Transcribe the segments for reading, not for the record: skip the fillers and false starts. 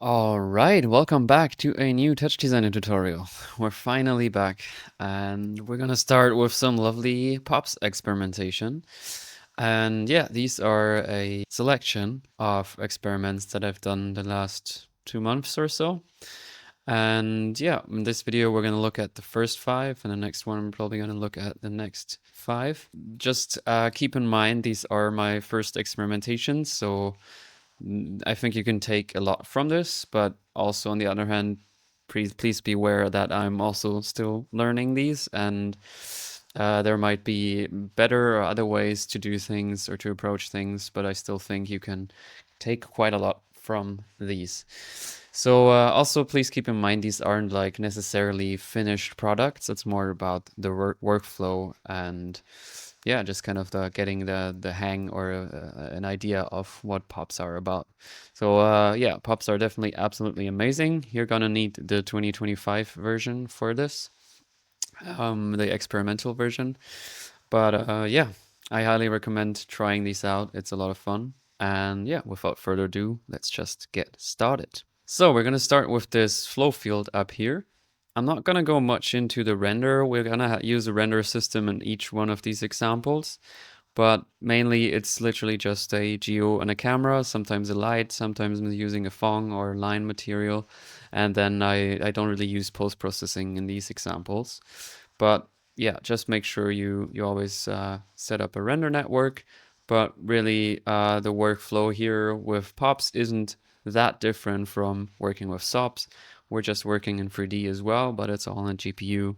All right, welcome back to a new TouchDesigner tutorial. We're finally back, and we're gonna start with some lovely pops experimentation. And yeah, these are a selection of experiments that I've done the last 2 months or so. And yeah, in this video, we're gonna look at the first 5, and the next one, I'm probably gonna look at the next 5. Just keep in mind, these are my first experimentations, so I think you can take a lot from this, but also on the other hand, please be aware that I'm also still learning these, and there might be better or other ways to do things or to approach things, but I still think you can take quite a lot from these. So also please keep in mind these aren't like necessarily finished products. It's more about the workflow and yeah, just kind of getting the hang or an idea of what pops are about. So yeah, pops are definitely absolutely amazing. You're gonna need the 2025 version for this, the experimental version. But yeah, I highly recommend trying these out. It's a lot of fun. And yeah, without further ado, let's just get started. So we're gonna start with this Flowfield up here. I'm not gonna go much into the render. We're gonna use a render system in each one of these examples, but mainly it's literally just a geo and a camera, sometimes a light, sometimes I'm using a Phong or line material, and then I don't really use post-processing in these examples. But yeah, just make sure you always set up a render network. But really, the workflow here with pops isn't that different from working with SOPs. We're just working in 3D as well, but it's all on GPU.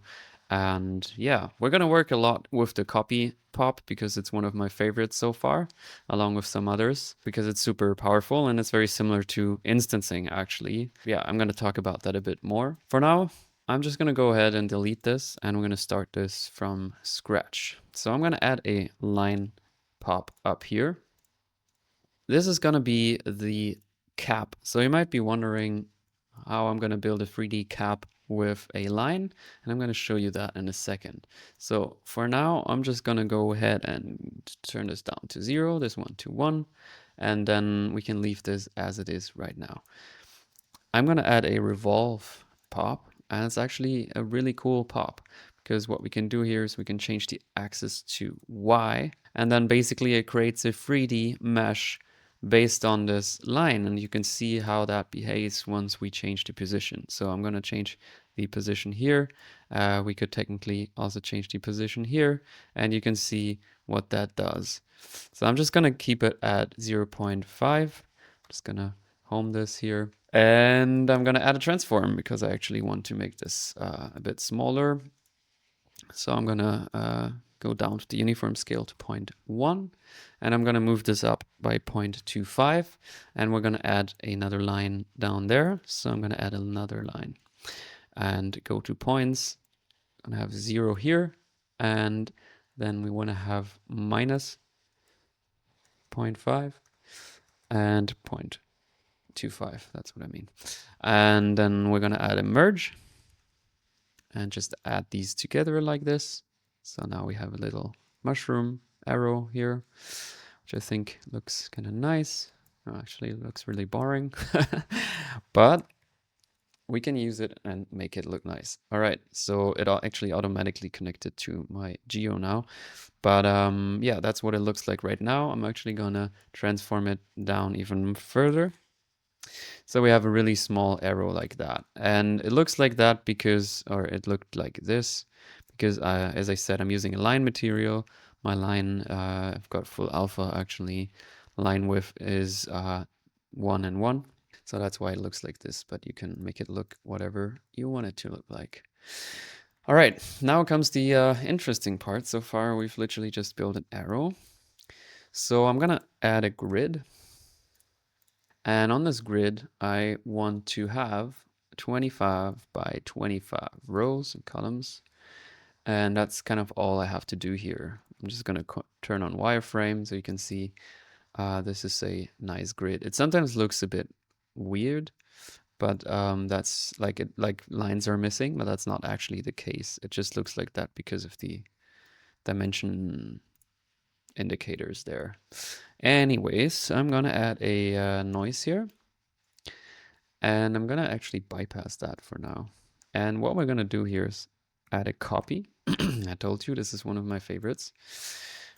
And yeah, we're gonna work a lot with the copy pop because it's one of my favorites so far, along with some others, because it's super powerful and it's very similar to instancing actually. Yeah, I'm gonna talk about that a bit more. For now, I'm just gonna go ahead and delete this and we're gonna start this from scratch. So I'm gonna add a line pop up here. This is gonna be the cap. So you might be wondering how I'm gonna build a 3D cap with a line, and I'm gonna show you that in a second. So for now, I'm just gonna go ahead and turn this down to 0, this one to 1, and then we can leave this as it is right now. I'm gonna add a revolve pop, and it's actually a really cool pop because what we can do here is we can change the axis to Y, and then basically it creates a 3D mesh based on this line, and you can see how that behaves once we change the position. So I'm going to change the position here. We could technically also change the position here, and you can see what that does. So I'm just going to keep it at 0.5. I'm just going to home this here. And I'm going to add a transform because I actually want to make this a bit smaller. So I'm going to go down to the uniform scale to 0.1, and I'm going to move this up by 0.25, and we're going to add another line down there. So I'm going to add another line and go to points. I'm going to have 0 here, and then we want to have minus 0.5 and 0.25. That's what I mean. And then we're going to add a merge and just add these together like this. So now we have a little mushroom arrow here, which I think looks kind of nice. Actually, it looks really boring, but we can use it and make it look nice. All right, so it actually automatically connected to my geo now. But yeah, that's what it looks like right now. I'm actually gonna transform it down even further. So we have a really small arrow like that. And it looks like that because, or it looked like this, because as I said, I'm using a line material. My line, I've got full alpha actually. Line width is 1 and 1. So that's why it looks like this, but you can make it look whatever you want it to look like. All right, now comes the interesting part. So far, we've literally just built an arrow. So I'm gonna add a grid. And on this grid, I want to have 25 by 25 rows and columns. And that's kind of all I have to do here. I'm just going to turn on wireframe so you can see this is a nice grid. It sometimes looks a bit weird, but that's like lines are missing, but that's not actually the case. It just looks like that because of the dimension indicators there. Anyways, I'm gonna add a noise here. And I'm gonna actually bypass that for now. And what we're gonna do here is add a copy. I told you this is one of my favorites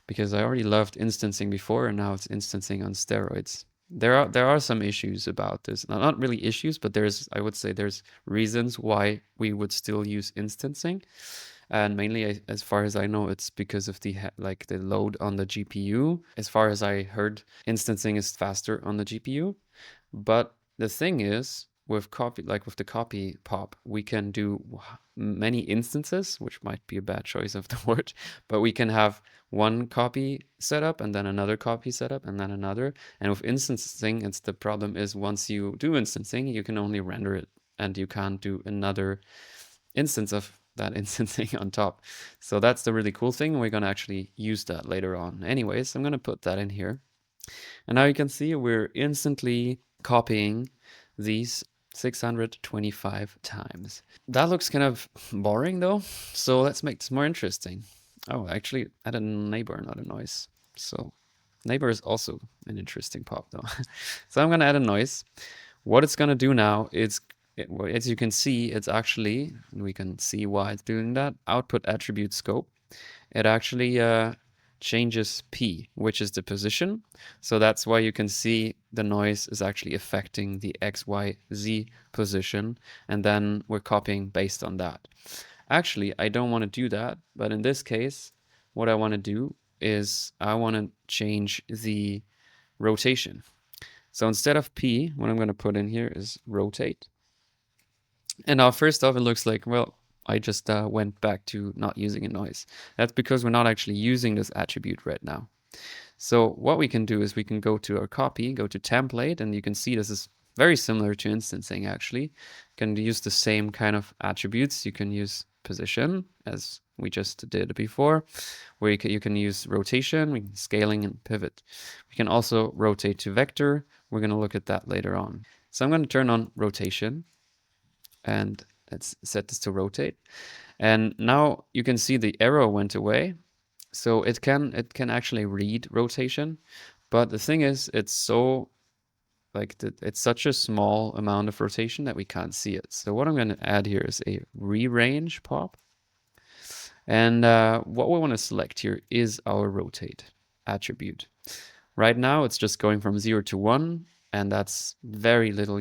because I already loved instancing before and now it's instancing on steroids. There are some issues about this. Not really issues, but I would say there's reasons why we would still use instancing. And mainly, as far as I know, it's because of the the load on the GPU. As far as I heard, instancing is faster on the GPU. But the thing is, with the copy pop, we can do many instances, which might be a bad choice of the word, but we can have one copy setup and then another copy setup and then another. And with instancing, the problem is once you do instancing, you can only render it and you can't do another instance of that instancing on top. So that's the really cool thing. We're going to actually use that later on. Anyways, I'm going to put that in here. And now you can see we're instantly copying these 625 times. That looks kind of boring though, so let's make this more interesting. Oh, actually add a neighbor, not a noise. So neighbor is also an interesting pop though. So I'm gonna add a noise. What it's gonna do now is, as you can see, it's actually, we can see why it's doing that, output attribute scope. It actually changes P, which is the position. So that's why you can see the noise is actually affecting the X, Y, Z position. And then we're copying based on that. Actually, I don't want to do that. But in this case, what I want to do is I want to change the rotation. So instead of P, what I'm going to put in here is rotate. And now first off, it looks like, well, I just went back to not using a noise. That's because we're not actually using this attribute right now. So what we can do is we can go to our copy, go to template, and you can see this is very similar to instancing actually. You can use the same kind of attributes. You can use position, as we just did before, where you can use rotation, scaling, and pivot. We can also rotate to vector. We're going to look at that later on. So I'm going to turn on rotation, and let's set this to rotate. And now you can see the arrow went away. So it can actually read rotation, but the thing is, it's so it's such a small amount of rotation that we can't see it. So what I'm going to add here is a rearrange pop. And what we want to select here is our rotate attribute. Right now, it's just going from 0 to 1, and that's very little,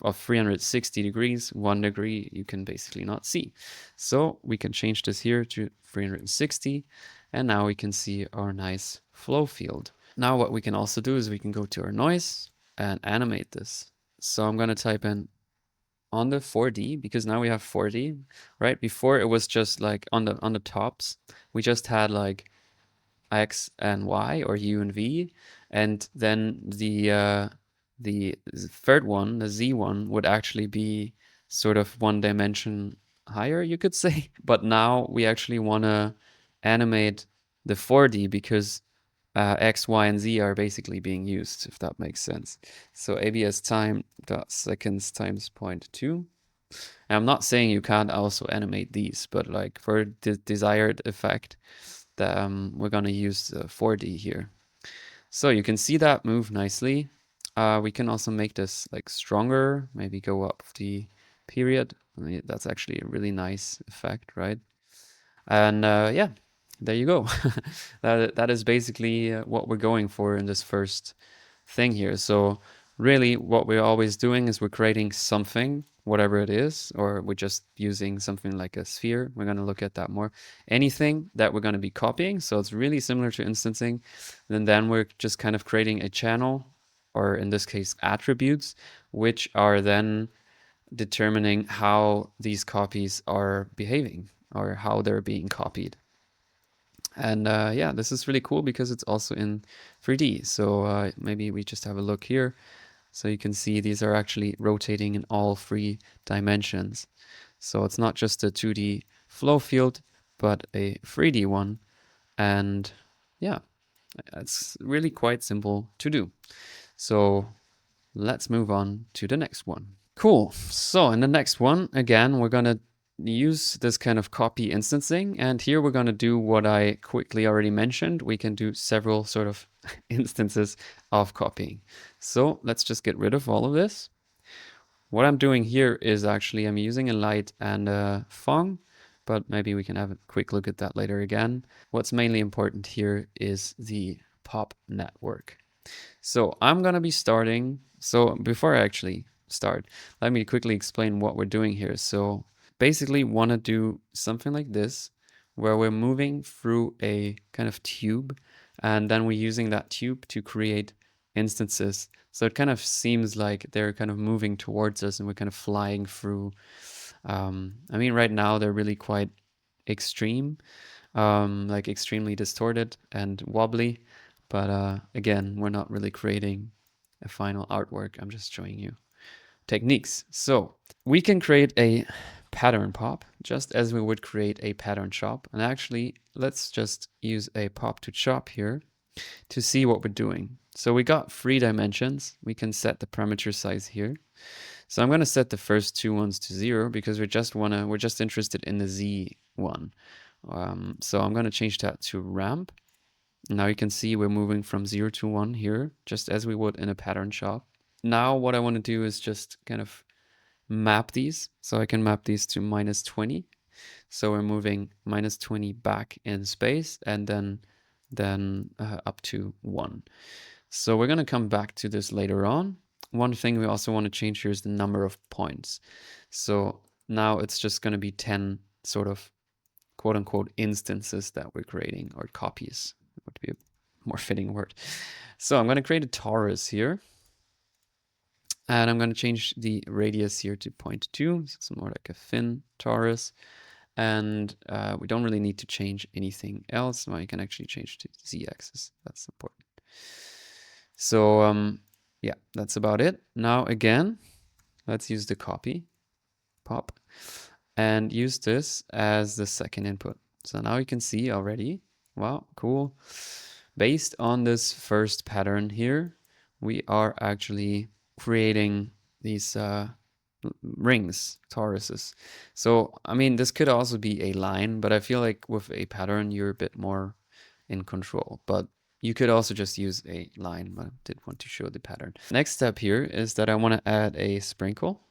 of 360 degrees, 1 degree, you can basically not see. So we can change this here to 360, and now we can see our nice flow field. Now what we can also do is we can go to our noise and animate this. So I'm going to type in on the 4D, because now we have 4D, right? Before it was just like on the tops, we just had like X and Y, or U and V, and then the third one, the Z one, would actually be sort of one dimension higher, you could say. But now we actually want to animate the 4D because X, Y, and Z are basically being used, if that makes sense. So absTime.seconds times 0.2. And I'm not saying you can't also animate these, but like for the desired effect, we're going to use 4D here. So you can see that move nicely. We can also make this like stronger, maybe go up the period. That's actually a really nice effect, right? And yeah, there you go. That is basically what we're going for in this first thing here. So really what we're always doing is we're creating something, whatever it is, or we're just using something like a sphere. We're going to look at that more. Anything that we're going to be copying. So it's really similar to instancing. And then we're just kind of creating a channel, or in this case, attributes, which are then determining how these copies are behaving or how they're being copied. And yeah, this is really cool because it's also in 3D. So maybe we just have a look here. So you can see these are actually rotating in all 3 dimensions. So it's not just a 2D flow field, but a 3D one. And yeah, it's really quite simple to do. So let's move on to the next one. Cool. So in the next one, again, we're going to use this kind of copy instancing. And here we're going to do what I quickly already mentioned. We can do several sort of instances of copying. So let's just get rid of all of this. what I'm doing here is actually I'm using a light and a Phong, but maybe we can have a quick look at that later again. What's mainly important here is the pop network. So I'm gonna be starting. So before I actually start, let me quickly explain what we're doing here. So basically want to do something like this, where we're moving through a kind of tube, and then we're using that tube to create instances. So it kind of seems like they're kind of moving towards us and we're kind of flying through. I mean, right now they're really quite extreme, like extremely distorted and wobbly. But again, we're not really creating a final artwork. I'm just showing you techniques. So we can create a pattern pop just as we would create a pattern chop. And actually, let's just use a pop to chop here to see what we're doing. So we got 3 dimensions. We can set the parameter size here. So I'm going to set the first 2 ones to 0 because we're just interested in the Z one. So I'm going to change that to ramp. Now you can see we're moving from 0 to 1 here, just as we would in a pattern chop. Now what I want to do is just kind of map these. So I can map these to -20. So we're moving -20 back in space and then up to 1. So we're going to come back to this later on. One thing we also want to change here is the number of points. So now it's just going to be 10 sort of quote unquote instances that we're creating, or copies would be a more fitting word. So I'm going to create a torus here. And I'm going to change the radius here to 0.2. So it's more like a thin torus. And we don't really need to change anything else. Well, you can actually change to z-axis. That's important. So yeah, that's about it. Now again, let's use the copy pop and use this as the second input. So now you can see already, wow, cool. Based on this first pattern here, we are actually creating these rings, toruses. So, I mean, this could also be a line, but I feel like with a pattern, you're a bit more in control. But you could also just use a line, but I did want to show the pattern. Next step here is that I want to add a sprinkle.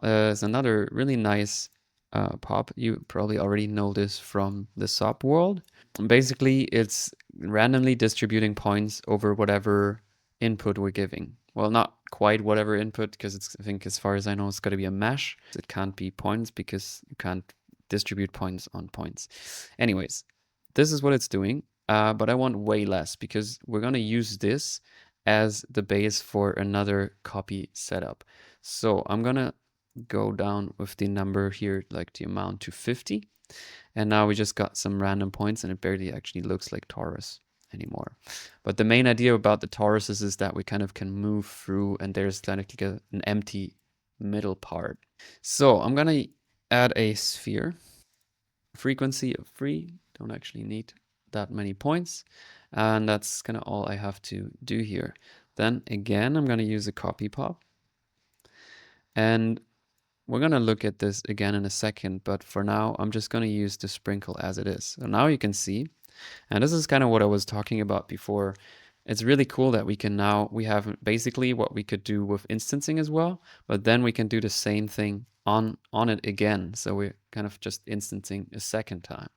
It's another really nice pop. You probably already know this from the SOP world. Basically, it's randomly distributing points over whatever input we're giving. Well, not quite whatever input, because it's, I think as far as I know, it's got to be a mesh. It can't be points because you can't distribute points on points. Anyways, this is what it's doing, but I want way less because we're going to use this as the base for another copy setup. So I'm going to go down with the number here, like the amount, to 50. And now we just got some random points and it barely actually looks like torus anymore. But the main idea about the toruses is that we kind of can move through and there's like an empty middle part. So I'm gonna add a sphere, frequency of 3, don't actually need that many points. And that's kind of all I have to do here. Then again, I'm gonna use a copy pop. And we're going to look at this again in a second, but for now, I'm just going to use the sprinkle as it is. So now you can see, and this is kind of what I was talking about before. It's really cool that we can now, we have basically what we could do with instancing as well, but then we can do the same thing on it again. So we're kind of just instancing a second time.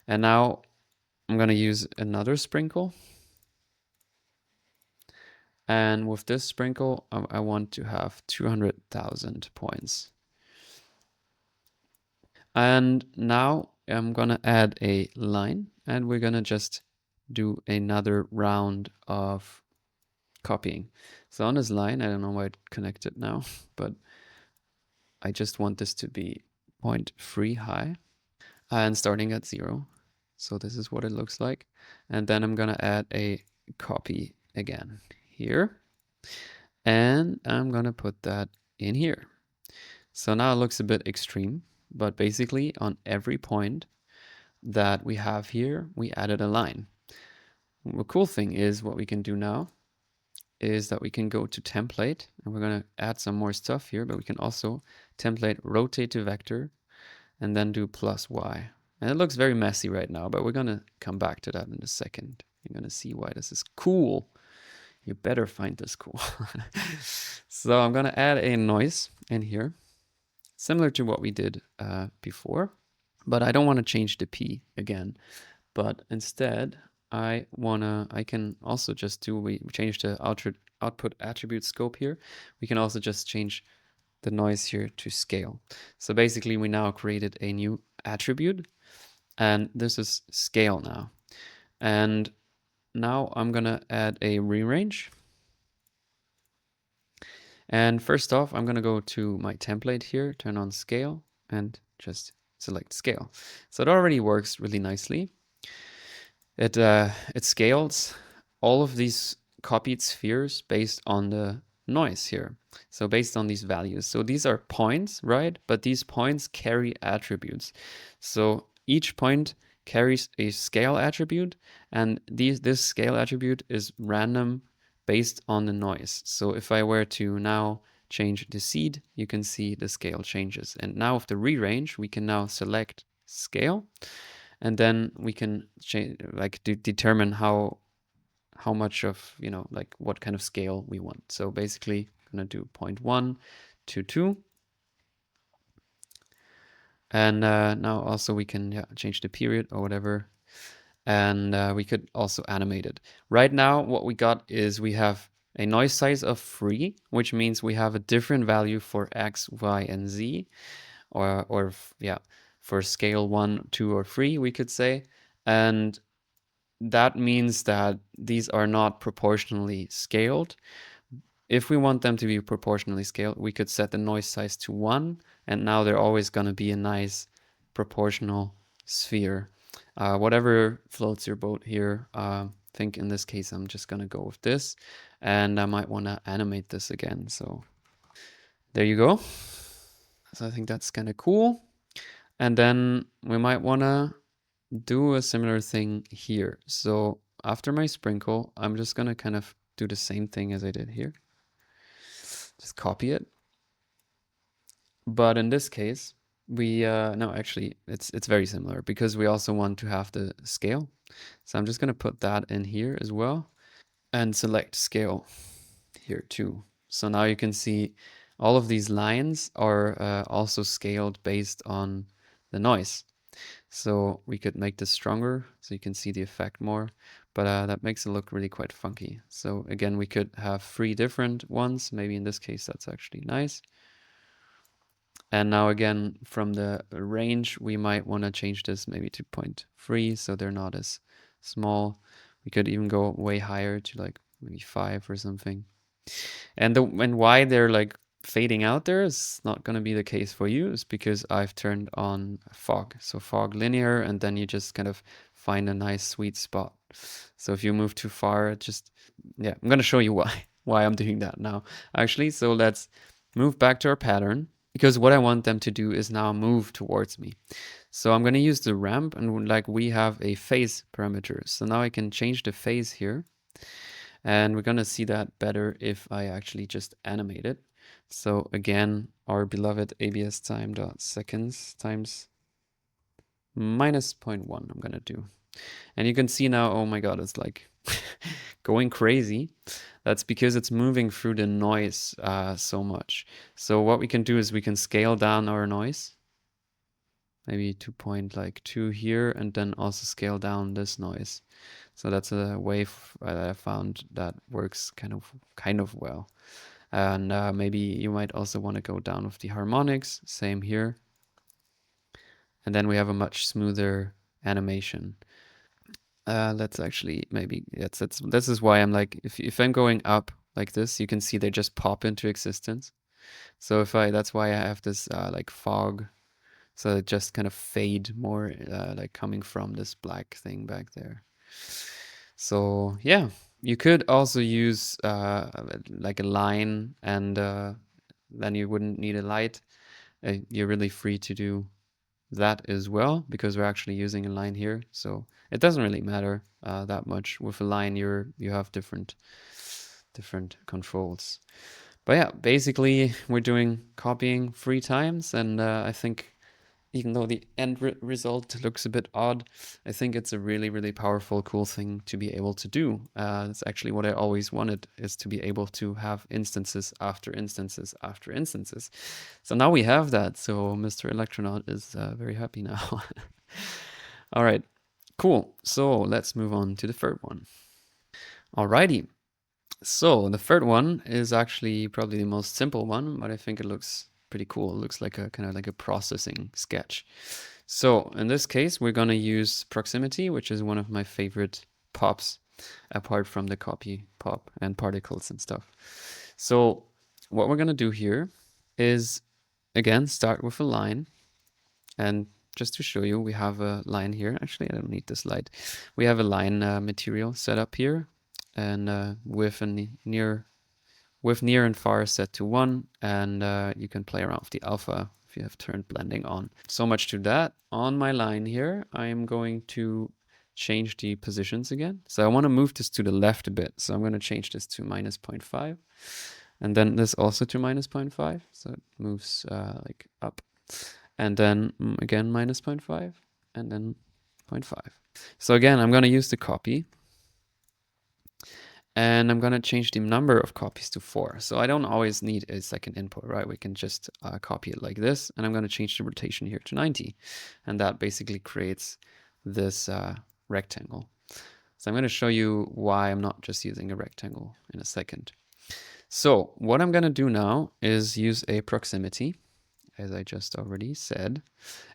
And now I'm going to use another sprinkle. And with this sprinkle, I want to have 200,000 points. And now I'm gonna add a line and we're gonna just do another round of copying. So on this line, I don't know why it connected now, but I just want this to be 0.3 high and starting at 0. So this is what it looks like. And then I'm gonna add a copy again here. And I'm gonna put that in here. So now it looks a bit extreme, but basically on every point that we have here, we added a line. The cool thing is what we can do now is that we can go to template and we're going to add some more stuff here, but we can also template rotate to vector and then do +y. And it looks very messy right now, but we're going to come back to that in a second. You're going to see why this is cool. You better find this cool. So I'm gonna add a noise in here, similar to what we did before, but I don't want to change the P again. But instead, I can also just we change the output attribute scope here. We can also just change the noise here to scale. So basically we now created a new attribute, and this is scale now. And now I'm gonna add a rearrange. And first off, I'm gonna go to my template here, turn on scale, and just select scale. So it already works really nicely. It scales all of these copied spheres based on the noise here. So based on these values. So these are points, right? But these points carry attributes. So each point carries a scale attribute, and this scale attribute is random based on the noise. So if I were to now change the seed, you can see the scale changes. And now with the rearrange, we can now select scale, and then we can change, like, determine how much of, like what kind of scale we want. So basically I'm gonna do 0.1 to 2. And now also we can change the period or whatever. And we could also animate it. Right now what we got is we have a noise size of 3, which means we have a different value for X, Y, and Z, or yeah, for scale 1, 2, or 3, we could say. And that means that these are not proportionally scaled. If we want them to be proportionally scaled, we could set the noise size to 1, and now they're always going to be a nice proportional sphere. Whatever floats your boat here. I think in this case I'm just going to go with this, and I might want to animate this again. So there you go. So I think that's kind of cool. And then we might want to do a similar thing here. So after my sprinkle, I'm just gonna kind of do the same thing as I did here. Just copy it. But in this case, we no, actually it's very similar because we also want to have the scale. So I'm just gonna put that in here as well and select scale here too. So now you can see all of these lines are also scaled based on the noise. So we could make this stronger so you can see the effect more, but that makes it look really quite funky. So again, we could have 3 different ones. Maybe in this case, that's actually nice. And now again, from the range, we might want to change this maybe to 0.3 so they're not as small. We could even go way higher to like maybe 5 or something. And why they're like fading out there is not going to be the case for you, is because I've turned on fog. So fog linear, and then you just kind of find a nice sweet spot. So if you move too far, yeah, I'm going to show you why I'm doing that now, actually. So let's move back to our pattern, because what I want them to do is now move towards me. So I'm going to use the ramp, and like we have a phase parameter. So now I can change the phase here. And we're gonna see that better if I actually just animate it. So again, our beloved absTime.seconds times minus 0.1 I'm gonna do. And you can see now, oh my god, it's like going crazy. That's because it's moving through the noise so much. So what we can do is we can scale down our noise. Maybe 2.2 here, and then also scale down this noise. So that's a way that I found that works kind of well. And maybe you might also want to go down with the harmonics, same here. And then we have a much smoother animation. Let's actually maybe, this is why I'm like, if I'm going up like this, you can see they just pop into existence. So that's why I have this like fog. So it just kind of fade more, like coming from this black thing back there. So yeah, you could also use like a line, and then you wouldn't need a light. You're really free to do that as well, because we're actually using a line here. So it doesn't really matter that much. With a line, you have different controls. But yeah, basically we're doing copying 3 times, and I think even though the end result looks a bit odd, I think it's a really, really powerful, cool thing to be able to do. It's actually what I always wanted, is to be able to have instances after instances after instances. So now we have that. So Mr. Electronaut is very happy now. All right, cool. So let's move on to the third one. Alrighty. So the third one is actually probably the most simple one, but I think it looks pretty cool. It looks like a kind of like a processing sketch. So in this case, we're going to use proximity, which is one of my favorite pops, apart from the copy pop and particles and stuff. So what we're going to do here is, again, start with a line. And just to show you, we have a line here. Actually, I don't need this light. We have a line material set up here, and with near and far set to 1, and you can play around with the alpha if you have turned blending on. So much to that. On my line here, I am going to change the positions again. So I want to move this to the left a bit. So I'm going to change this to -0.5, and then this also to -0.5. So it moves like up, and then again -0.5, and then 0.5. So again, I'm going to use the copy. And I'm going to change the number of copies to 4. So I don't always need a second input, right? We can just copy it like this. And I'm going to change the rotation here to 90. And that basically creates this rectangle. So I'm going to show you why I'm not just using a rectangle in a second. So what I'm going to do now is use a proximity, as I just already said.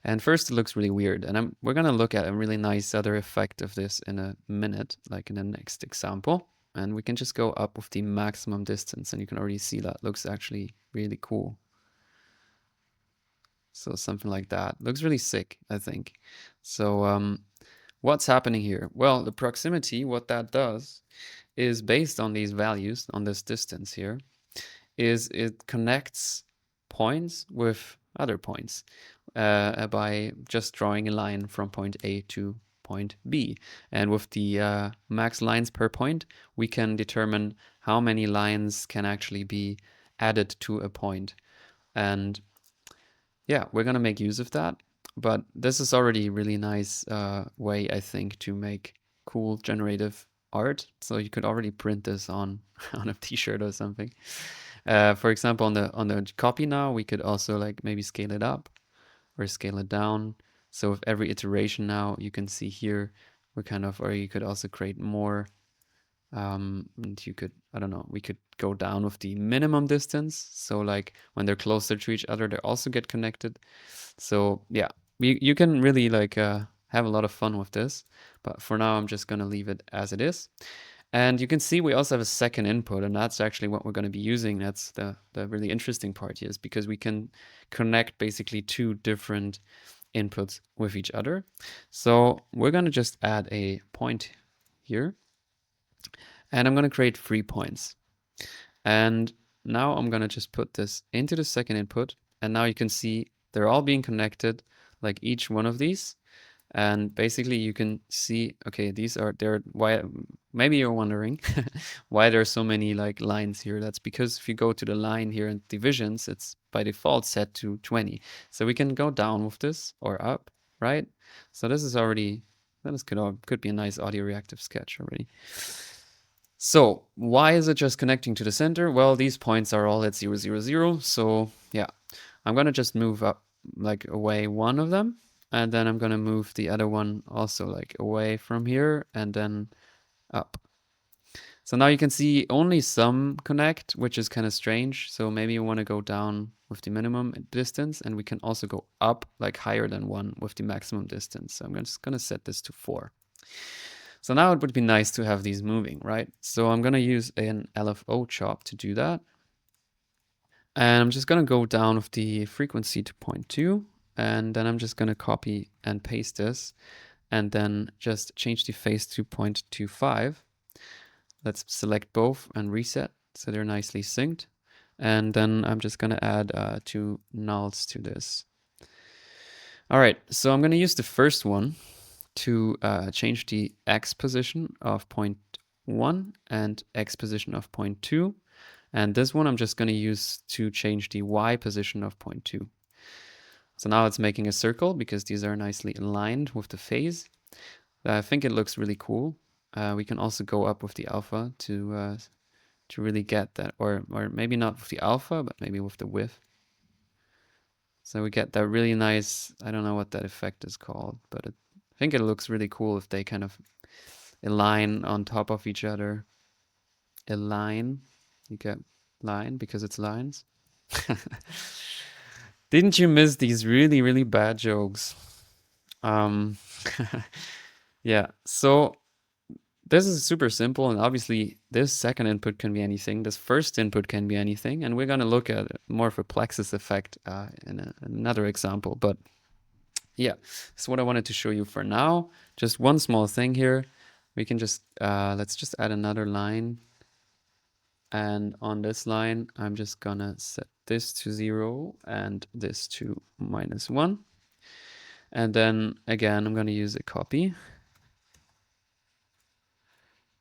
And first it looks really weird. And we're going to look at a really nice other effect of this in a minute, like in the next example. And we can just go up with the maximum distance, and you can already see that looks actually really cool. So something like that looks really sick, I think. So what's happening here? Well, the proximity, what that does is, based on these values, on this distance here, is it connects points with other points by just drawing a line from point A to point B. And with the max lines per point, we can determine how many lines can actually be added to a point. And yeah, we're going to make use of that. But this is already a really nice way, I think, to make cool generative art. So you could already print this on a t-shirt or something. For example, on the copy now, we could also like maybe scale it up or scale it down. So with every iteration now, you can see here, we're kind of, or you could also create more. And you could, I don't know, we could go down with the minimum distance. So like when they're closer to each other, they also get connected. So yeah, you can really like have a lot of fun with this. But for now, I'm just going to leave it as it is. And you can see we also have a second input, and that's actually what we're going to be using. That's the really interesting part here, is because we can connect basically two different inputs with each other. So we're going to just add a point here, and I'm going to create 3 points. And now I'm going to just put this into the second input, and now you can see they're all being connected, like each one of these. And basically you can see, okay, why, maybe you're wondering why there's so many like lines here. That's because if you go to the line here in divisions, it's by default set to 20. So we can go down with this or up, right? So this is already, this could be a nice audio reactive sketch already. So why is it just connecting to the center? Well, these points are all at 0, 0, 0. So yeah, I'm going to just move up like away one of them. And then I'm going to move the other one also like away from here and then up. So now you can see only some connect, which is kind of strange. So maybe you want to go down with the minimum distance, and we can also go up like higher than 1 with the maximum distance. So I'm just going to set this to 4. So now it would be nice to have these moving, right? So I'm going to use an LFO chop to do that. And I'm just going to go down with the frequency to 0.2. And then I'm just going to copy and paste this, and then just change the phase to 0.25. Let's select both and reset so they're nicely synced. And then I'm just going to add 2 nulls to this. All right, so I'm going to use the first one to change the X position of 0.1 and X position of 0.2. And this one I'm just going to use to change the Y position of 0.2. So now it's making a circle because these are nicely aligned with the phase. I think it looks really cool. We can also go up with the alpha to really get that, or maybe not with the alpha, but maybe with the width. So we get that really nice, I don't know what that effect is called, but I think it looks really cool if they kind of align on top of each other. Align, you get line because it's lines. Didn't you miss these really, really bad jokes? Um, yeah, so this is super simple, and obviously this second input can be anything, this first input can be anything, and we're going to look at more of a Plexus effect in another example. But yeah, that's what I wanted to show you for now. Just one small thing here. We can just, let's just add another line. And on this line, I'm just gonna set this to 0 and this to -1. And then again, I'm gonna use a copy.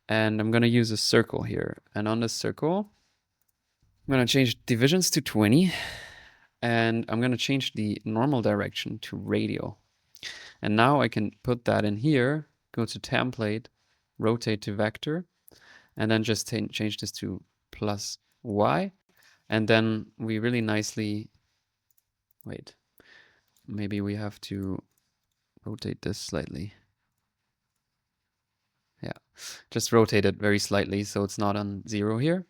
And I'm gonna use a circle here. And on this circle, I'm gonna change divisions to 20. And I'm gonna change the normal direction to radial. And now I can put that in here, go to template, rotate to vector, and then just change this to +y. And then we really nicely, wait, maybe we have to rotate this slightly. Yeah, just rotate it very slightly so it's not on 0 here.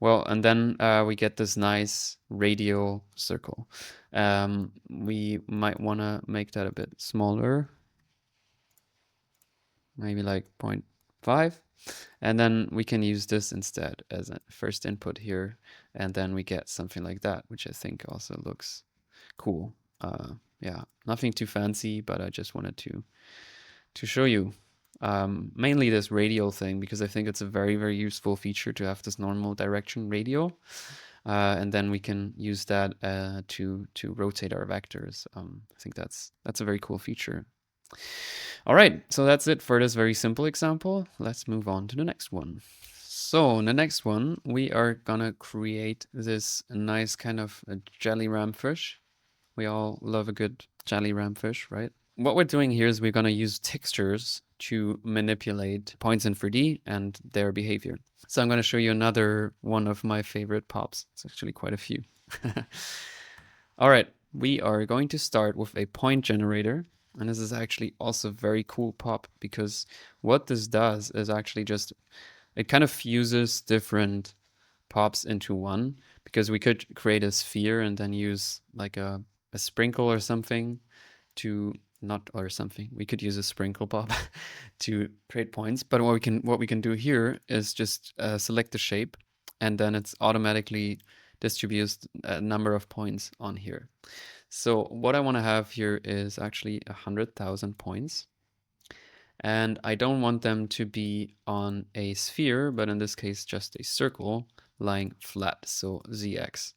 Well, and then we get this nice radial circle. We might want to make that a bit smaller, maybe like 0.5. And then we can use this instead as a first input here. And then we get something like that, which I think also looks cool. Yeah, nothing too fancy, but I just wanted to show you mainly this radial thing, because I think it's a very, very useful feature to have this normal direction radial. And then we can use that to rotate our vectors. I think that's a very cool feature. All right, so that's it for this very simple example. Let's move on to the next one. So in the next one, we are gonna create this nice kind of a Jellyrampfish. We all love a good Jellyrampfish, right? What we're doing here is we're gonna use textures to manipulate points in 3D and their behavior. So I'm gonna show you another one of my favorite pops. It's actually quite a few. All right, we are going to start with a point generator. And this is actually also a very cool pop, because what this does is actually just, it kind of fuses different pops into one, because we could create a sphere and then use like a sprinkle or something to not, or something. We could use a sprinkle pop to create points. But what we can do here is just select the shape, and then it's automatically distributes a number of points on here. So what I want to have here is actually 100,000 points. And I don't want them to be on a sphere, but in this case, just a circle lying flat, so ZX.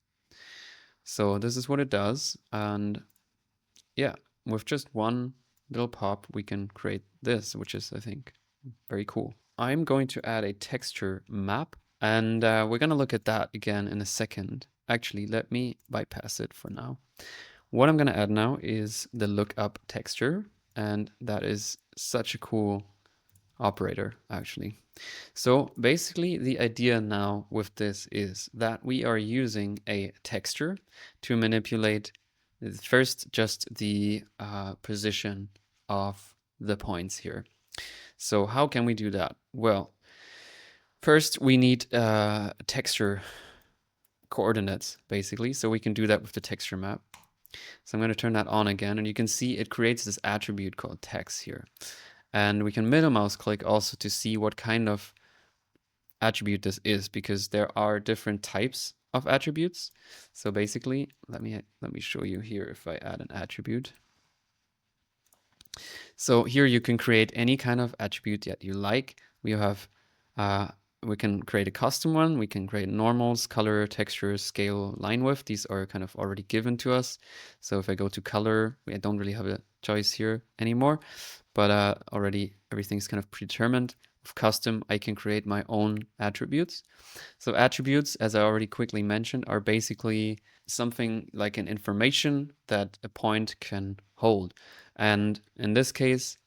So this is what it does. And yeah, with just one little pop, we can create this, which is, I think, very cool. I'm going to add a texture map, and we're going to look at that again in a second. Actually, let me bypass it for now. What I'm going to add now is the lookup texture, and that is such a cool operator, actually. So basically, the idea now with this is that we are using a texture to manipulate first just the position of the points here. So how can we do that? Well, first we need texture coordinates, basically. So we can do that with the texture map. So I'm going to turn that on again, and you can see it creates this attribute called text here. And we can middle mouse click also to see what kind of attribute this is, because there are different types of attributes. So basically, let me show you here if I add an attribute. So here you can create any kind of attribute that you like. We have we can create a custom one. We can create normals, color, texture, scale, line width. These are kind of already given to us. So if I go to color, I don't really have a choice here anymore, but already everything's kind of predetermined. With custom, I can create my own attributes. So attributes, as I already quickly mentioned, are basically something like an information that a point can hold. And in this case,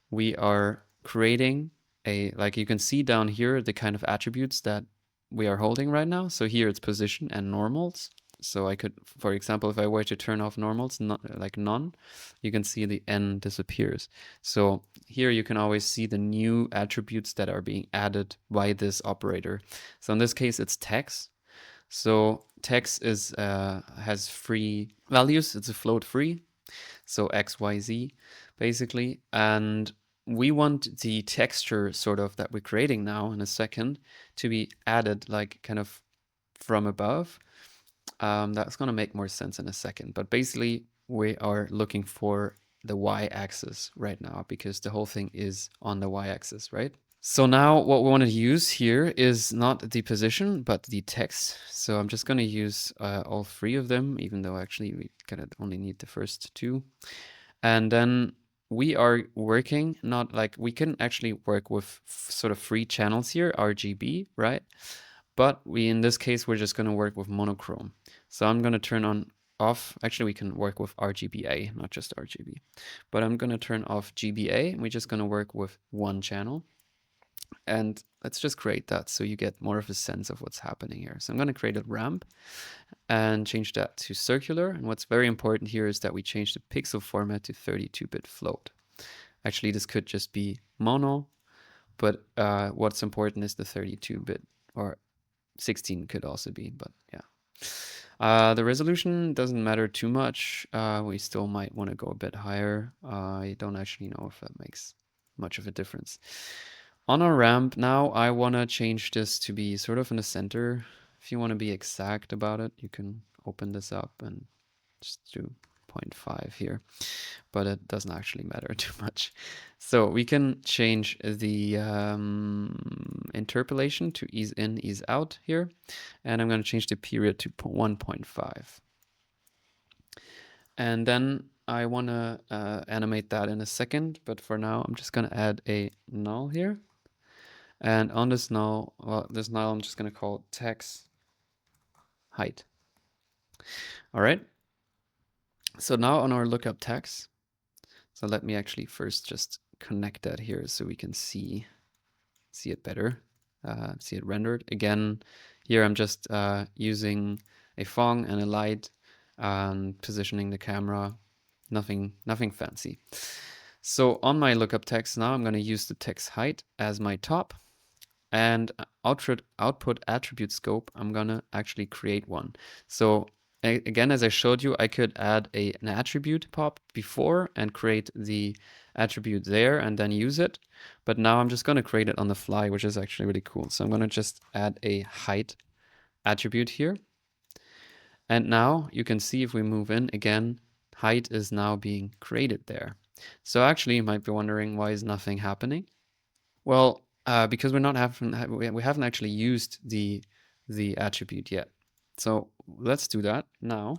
we are creating a, like you can see down here, the kind of attributes that we are holding right now. So here it's position and normals. So I could, for example, if I were to turn off normals, like none, you can see the n disappears. So here you can always see the new attributes that are being added by this operator. So in this case, it's text. So text is has free values. It's a float free. So X, Y, Z, basically. And we want the texture sort of that we're creating now in a second to be added like kind of from above. That's going to make more sense in a second. But basically, we are looking for the y-axis right now because the whole thing is on the y-axis, right? So now what we want to use here is not the position, but the text. So I'm just going to use all three of them, even though actually we kind of only need the first two. And then we are working, not like, we can actually work with sort of free channels here, RGB, right? But in this case, we're just going to work with monochrome. So I'm going to turn on off, actually we can work with RGBA, not just RGB. But I'm going to turn off GBA, and we're just going to work with one channel. And let's just create that so you get more of a sense of what's happening here. So I'm going to create a ramp and change that to circular. And what's very important here is that we change the pixel format to 32-bit float. Actually, this could just be mono, but what's important is the 32-bit, or 16 could also be, but yeah. The resolution doesn't matter too much. We still might want to go a bit higher. I don't actually know if that makes much of a difference. On our ramp now, I want to change this to be sort of in the center. If you want to be exact about it, you can open this up and just do 0.5 here, but it doesn't actually matter too much. So we can change the interpolation to ease in, ease out here. And I'm going to change the period to 1.5. And then I want to animate that in a second, but for now, I'm just going to add a null here. And on this null, well, this null I'm just going to call text height. All right. So now on our lookup text, so let me actually first just connect that here so we can see it better, see it rendered. Again, here I'm just using a Phong and a light and positioning the camera, nothing fancy. So on my lookup text now, I'm going to use the text height as my top. And output attribute scope, I'm gonna actually create one. So again, as I showed you, I could add an attribute pop before and create the attribute there and then use it. But now I'm just gonna create it on the fly, which is actually really cool. So I'm gonna just add a height attribute here. And now you can see if we move in again, height is now being created there. So actually you might be wondering, why is nothing happening? Well, because we haven't actually used the attribute yet. So let's do that now.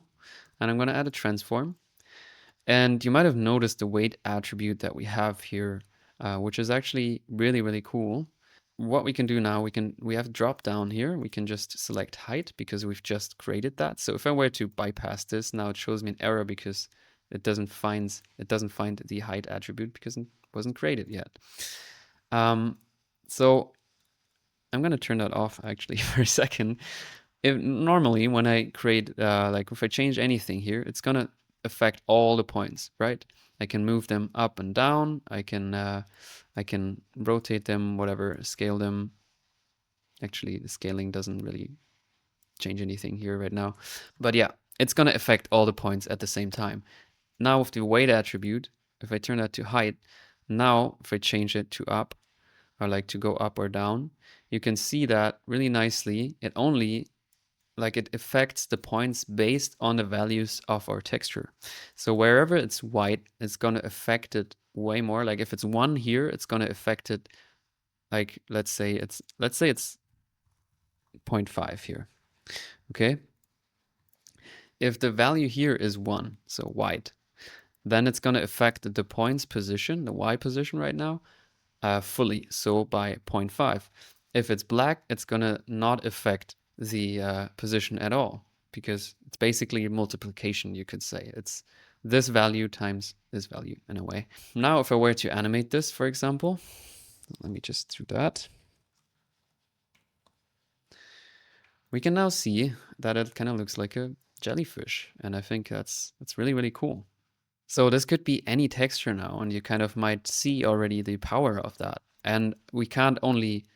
And I'm going to add a transform. And you might have noticed the weight attribute that we have here, which is actually really, really cool. What we can do now, we have drop down here. We can just select height because we've just created that. So if I were to bypass this, now it shows me an error because it doesn't find the height attribute because it wasn't created yet. So I'm going to turn that off actually for a second. Normally when I create, like if I change anything here, it's going to affect all the points, right? I can move them up and down. I can rotate them, whatever, scale them. Actually, the scaling doesn't really change anything here right now. But yeah, it's going to affect all the points at the same time. Now with the weight attribute, if I turn that to height, now if I change it to up, or like to go up or down, you can see that really nicely. It only, like, it affects the points based on the values of our texture. So wherever it's white, it's going to affect it way more. Like if it's 1 here, it's going to affect it, like let's say it's 0.5 here. Okay. If the value here is 1, so white, then it's going to affect the points position, the Y position right now, fully, so by 0.5. If it's black, it's gonna not affect the position at all, because it's basically a multiplication, you could say. It's this value times this value in a way. Now, if I were to animate this, for example, let me just do that. We can now see that it kind of looks like a jellyfish, and I think that's really, really cool. So this could be any texture now, and you kind of might see already the power of that. And we can't only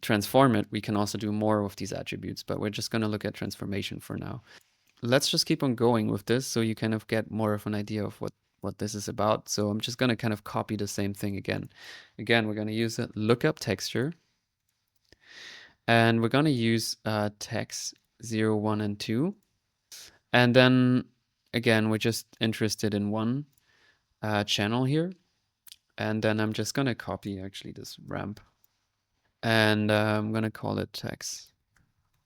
transform it, we can also do more with these attributes, but we're just going to look at transformation for now. Let's just keep on going with this so you kind of get more of an idea of what this is about. So I'm just going to kind of copy the same thing again. Again, we're going to use a lookup texture, and we're going to use text 0, 1, and 2. And then again, we're just interested in one channel here. And then I'm just going to copy actually this ramp. And I'm going to call it text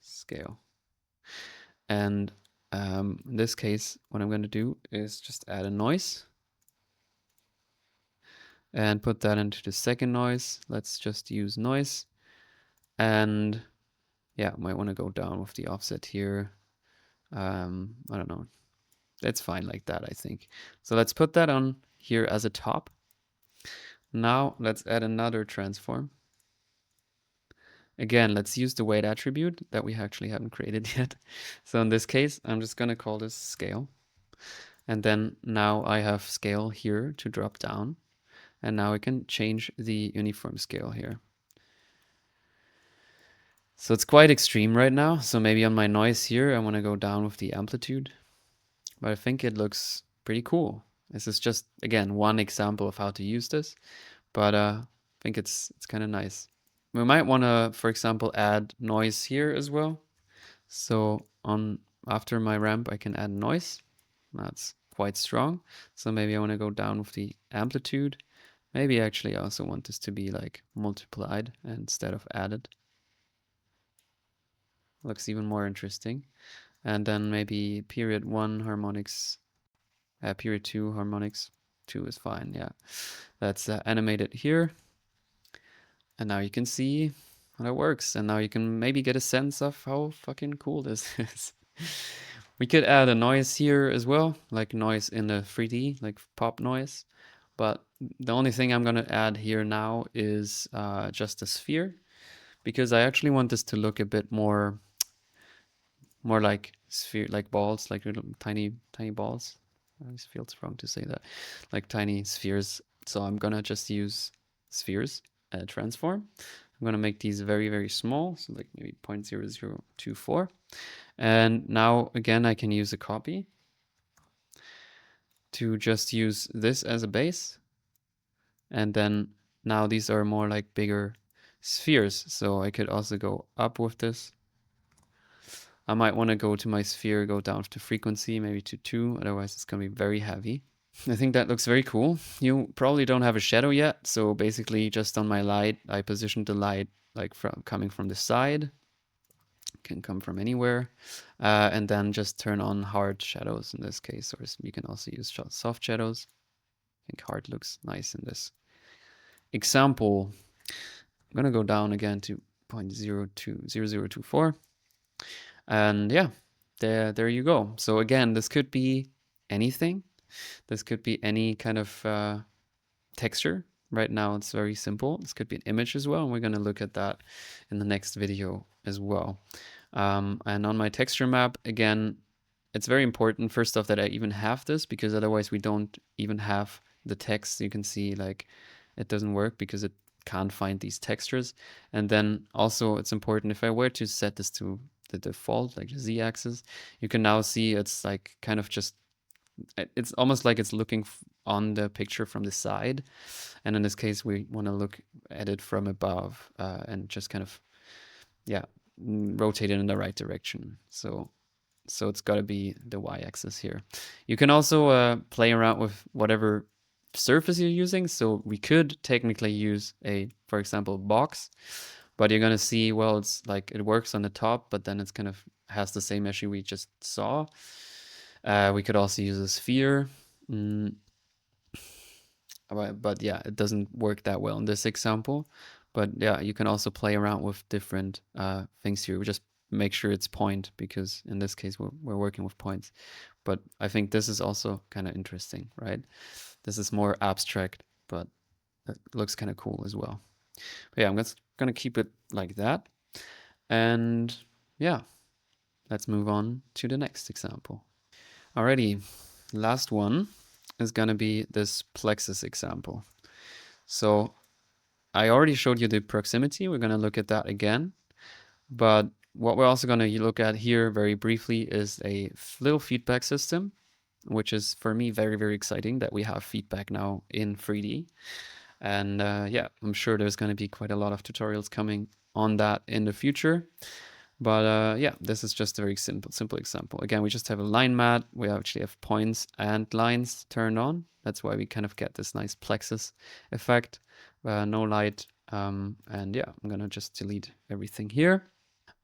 scale. And in this case, what I'm going to do is just add a noise and put that into the second noise. Let's just use noise. And yeah, might want to go down with the offset here. I don't know. It's fine like that, I think. So let's put that on here as a top. Now let's add another transform. Again, let's use the weight attribute that we actually haven't created yet. So in this case, I'm just going to call this scale. And then now I have scale here to drop down. And now I can change the uniform scale here. So it's quite extreme right now. So maybe on my noise here, I want to go down with the amplitude. But I think it looks pretty cool. This is just, again, one example of how to use this. But I think it's kind of nice. We might want to, for example, add noise here as well. So after my ramp, I can add noise. That's quite strong. So maybe I want to go down with the amplitude. Maybe actually I also want this to be like multiplied instead of added. Looks even more interesting. And then maybe period 1 harmonics, period 2 harmonics. 2 is fine, yeah. Let's animate it here. And now you can see how that works. And now you can maybe get a sense of how fucking cool this is. We could add a noise here as well, like noise in the 3D, like pop noise. But the only thing I'm going to add here now is just a sphere, because I actually want this to look a bit more like sphere, like balls, like little tiny balls. It always feels wrong to say that, like tiny spheres. So I'm gonna just use spheres transform. I'm gonna make these very, very small, so like maybe 0.0024. And now again, I can use a copy to just use this as a base. And then now these are more like bigger spheres. So I could also go up with this. I might want to go to my sphere, go down to frequency, maybe to 2, otherwise it's going to be very heavy. I think that looks very cool. You probably don't have a shadow yet, so basically just on my light, I positioned the light like coming from the side. Can come from anywhere. And then just turn on hard shadows in this case, or you can also use soft shadows. I think hard looks nice in this example. I'm going to go down again to 0.0024. And yeah, there you go. So again, this could be anything. This could be any kind of texture. Right now it's very simple. This could be an image as well, and we're going to look at that in the next video as well. And on my texture map, again, it's very important first off that I even have this, because otherwise we don't even have the text. You can see like it doesn't work because it can't find these textures. And then also it's important, if I were to set this to the default, like the z-axis, you can now see it's like kind of just, it's almost like it's looking on the picture from the side. And in this case, we want to look at it from above and just kind of, yeah, rotate it in the right direction. So it's got to be the y-axis here. You can also play around with whatever surface you're using. So we could technically use for example, box, but you're going to see, well, it's like it works on the top, but then it's kind of has the same issue we just saw. We could also use a sphere. but yeah, it doesn't work that well in this example. But yeah, you can also play around with different things here. We just make sure it's point, because in this case we're working with points. But I think this is also kind of interesting, right? This is more abstract, but it looks kind of cool as well. But yeah, I'm just gonna keep it like that. And yeah, let's move on to the next example. Alrighty, last one is gonna be this Plexus example. So I already showed you the proximity. We're gonna look at that again. But what we're also gonna look at here very briefly is a little feedback system, which is for me very, very exciting that we have feedback now in 3D. And yeah, I'm sure there's gonna be quite a lot of tutorials coming on that in the future. But yeah, this is just a very simple example. Again, we just have a line mat. We actually have points and lines turned on. That's why we kind of get this nice plexus effect. No light. And yeah, I'm gonna just delete everything here.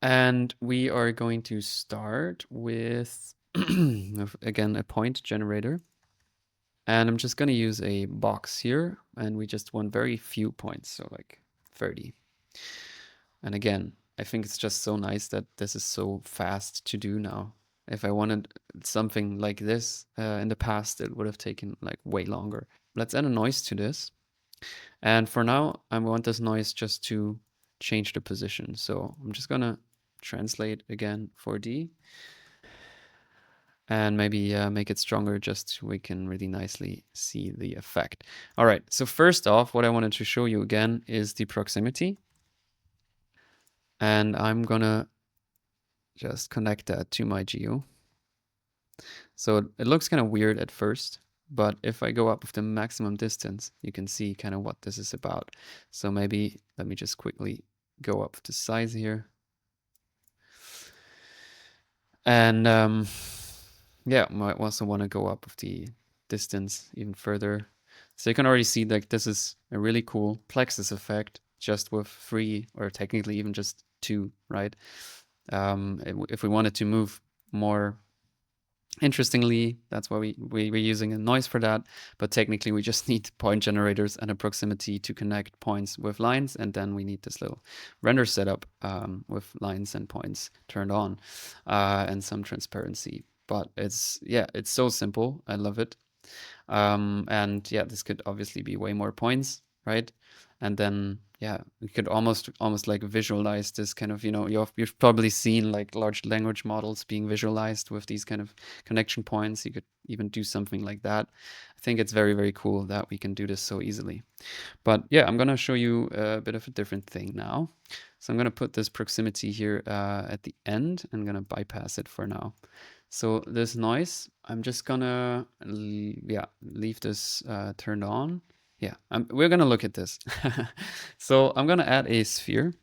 And we are going to start with, again, a point generator. And I'm just gonna use a box here, and we just want very few points, so like 30. And again, I think it's just so nice that this is so fast to do now. If I wanted something like this in the past, it would have taken like way longer. Let's add a noise to this. And for now, I want this noise just to change the position. So I'm just gonna translate again 4D and maybe make it stronger just so we can really nicely see the effect. All right, so first off, what I wanted to show you again is the proximity. And I'm gonna just connect that to my geo. So it looks kind of weird at first, but if I go up with the maximum distance, you can see kind of what this is about. So maybe let me just quickly go up the size here. And yeah, might also want to go up with the distance even further. So you can already see like this is a really cool Plexus effect just with 3 or technically even just 2, right? If we wanted to move more interestingly, that's why we're using a noise for that. But technically, we just need point generators and a proximity to connect points with lines. And then we need this little render setup with lines and points turned on and some transparency. But yeah, it's so simple. I love it. And yeah, this could obviously be way more points, right? And then yeah, we could almost like visualize this kind of, you've probably seen like large language models being visualized with these kind of connection points. You could even do something like that. I think it's very, very cool that we can do this so easily. But yeah, I'm gonna show you a bit of a different thing now. So I'm gonna put this proximity here at the end. I'm gonna bypass it for now. So this noise, I'm just gonna leave this turned on. Yeah, we're gonna look at this. So I'm gonna add a sphere.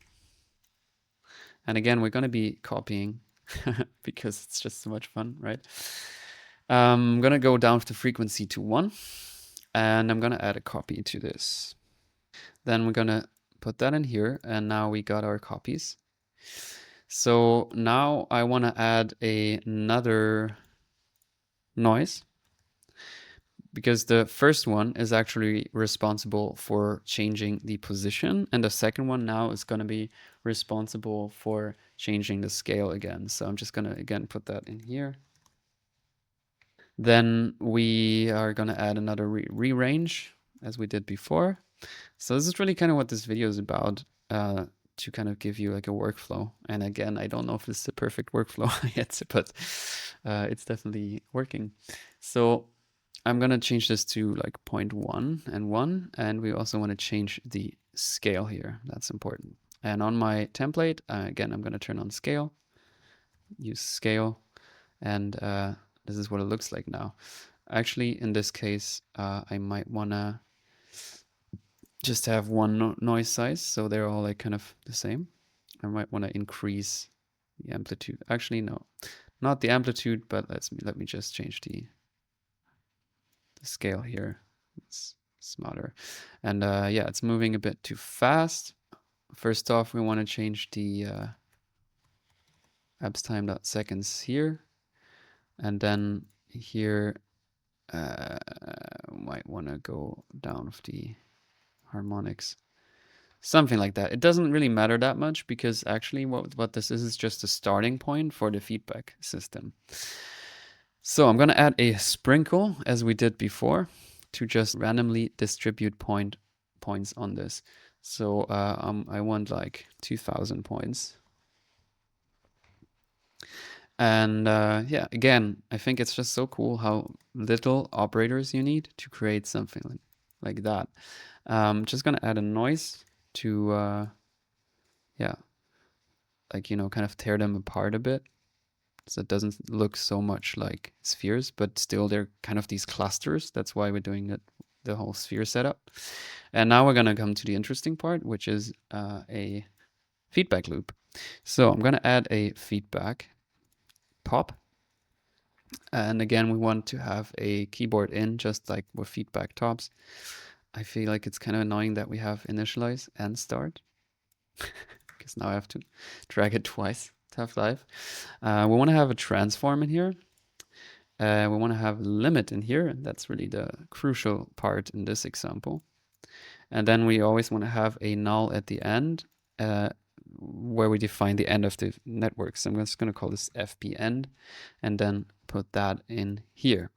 And again, we're gonna be copying because it's just so much fun, right? I'm gonna go down with the frequency to 1, and I'm gonna add a copy to this. Then we're gonna put that in here, and now we got our copies. So now I want to add another noise, because the first one is actually responsible for changing the position, and the second one now is going to be responsible for changing the scale again. So I'm just going to again put that in here. Then we are going to add another rearrange as we did before. So this is really kind of what this video is about, to kind of give you like a workflow. And again, I don't know if this is the perfect workflow yet, but it's definitely working. So I'm gonna change this to like 0.1 and 1, and we also want to change the scale here. That's important. And on my template, again, I'm gonna turn on scale, use scale, and this is what it looks like now. Actually, in this case, I might wanna just have one noise size, so they're all like kind of the same. I might want to increase the amplitude. Actually, no, not the amplitude, but let me just change the scale here. It's smarter. And yeah, it's moving a bit too fast. First off, we want to change the absTime.seconds here. And then here, might want to go down with the harmonics. Something like that. It doesn't really matter that much because actually what this is just a starting point for the feedback system. So I'm going to add a sprinkle as we did before to just randomly distribute points on this. So I want like 2000 points. And yeah, again, I think it's just so cool how little operators you need to create something like that. Just gonna add a noise to, yeah, like, you know, kind of tear them apart a bit. So it doesn't look so much like spheres, but still they're kind of these clusters. That's why we're doing it, the whole sphere setup. And now we're gonna come to the interesting part, which is a feedback loop. So I'm gonna add a feedback pop. And again, we want to have a keyboard in, just like with feedback tops. I feel like it's kind of annoying that we have initialize and start, because now I have to drag it twice to have live. We want to have a transform in here. We want to have limit in here, and that's really the crucial part in this example. And then we always want to have a null at the end, where we define the end of the network. So I'm just going to call this FP end, and then put that in here.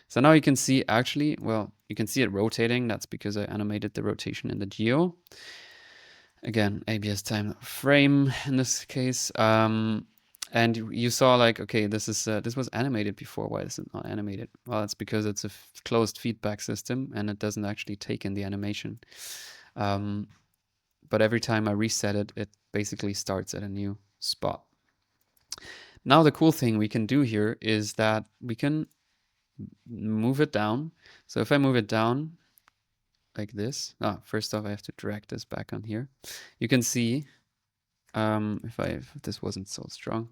So now you can see actually, well, you can see it rotating. That's because I animated the rotation in the geo. Again, ABS time frame in this case. And you saw like, okay, this was animated before. Why is it not animated? Well, it's because it's a closed feedback system and it doesn't actually take in the animation. But every time I reset it, it basically starts at a new spot. Now the cool thing we can do here is that we can move it down. So if I move it down like this, first off, I have to drag this back on here. You can see, if this wasn't so strong,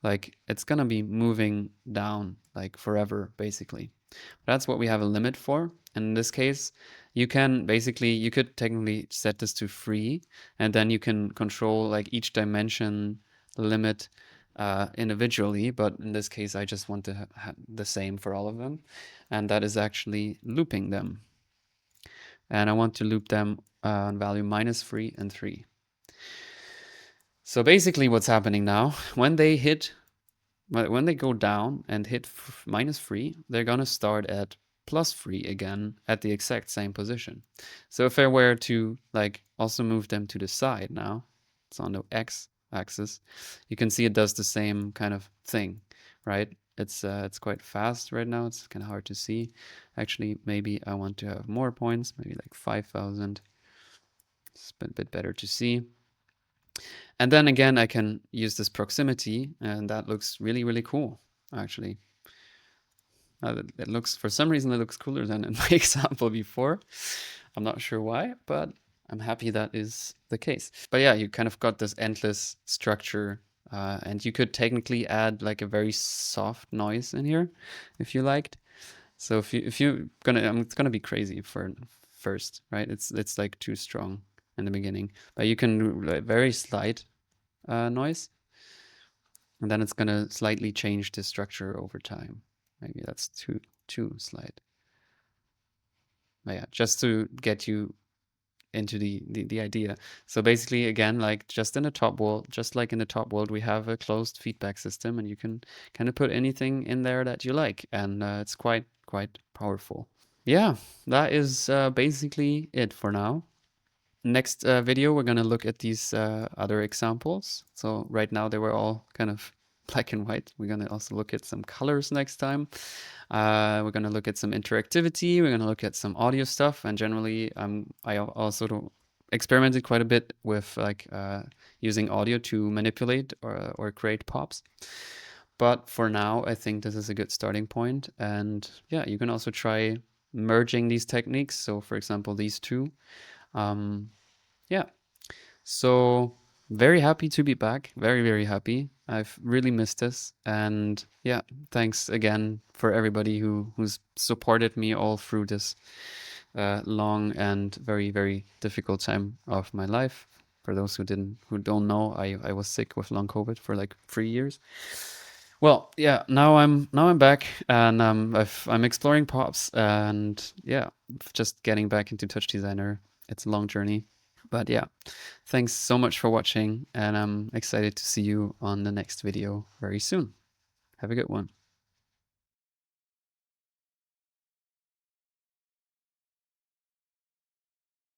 like it's gonna be moving down like forever, basically. That's what we have a limit for. And in this case, you could technically set this to free, and then you can control like each dimension limit individually. But in this case, I just want to have the same for all of them. And that is actually looping them. And I want to loop them on value -3 and 3. So basically what's happening now, when they go down and hit -3, they're gonna start at +3 again at the exact same position. So if I were to like also move them to the side now, it's on the X axis, you can see it does the same kind of thing, right? It's quite fast right now. It's kind of hard to see. Actually, maybe I want to have more points, maybe like 5,000. It's a bit better to see. And then again, I can use this proximity, and that looks really, really cool, actually. It looks, for some reason, it looks cooler than in my example before. I'm not sure why, but I'm happy that is the case. But yeah, you kind of got this endless structure, and you could technically add like a very soft noise in here if you liked. So if you're gonna, it's gonna be crazy for first, right? It's like too strong in the beginning, but you can do like very slight noise, and then it's gonna slightly change the structure over time. Maybe that's too slight. But yeah, just to get you into the idea. So basically, again, like just in the top world, just like in the top world, we have a closed feedback system, and you can kind of put anything in there that you like, and it's quite powerful. Yeah, that is basically it for now. Next video, we're gonna look at these other examples. So right now they were all kind of black and white. We're gonna also look at some colors next time. We're gonna look at some interactivity. We're gonna look at some audio stuff, and generally, I also experimented quite a bit with like using audio to manipulate or create pops. But for now, I think this is a good starting point. And yeah, you can also try merging these techniques. So for example, these two. Yeah, so very happy to be back. Very, very happy. I've really missed this. And yeah, thanks again for everybody who's supported me all through this long and very, very difficult time of my life. For those who don't know, I was sick with long COVID for like 3 years, Well, yeah, now I'm back and I'm exploring pops and yeah, just getting back into Touch Designer. It's a long journey, but yeah, thanks so much for watching and I'm excited to see you on the next video very soon. Have a good one.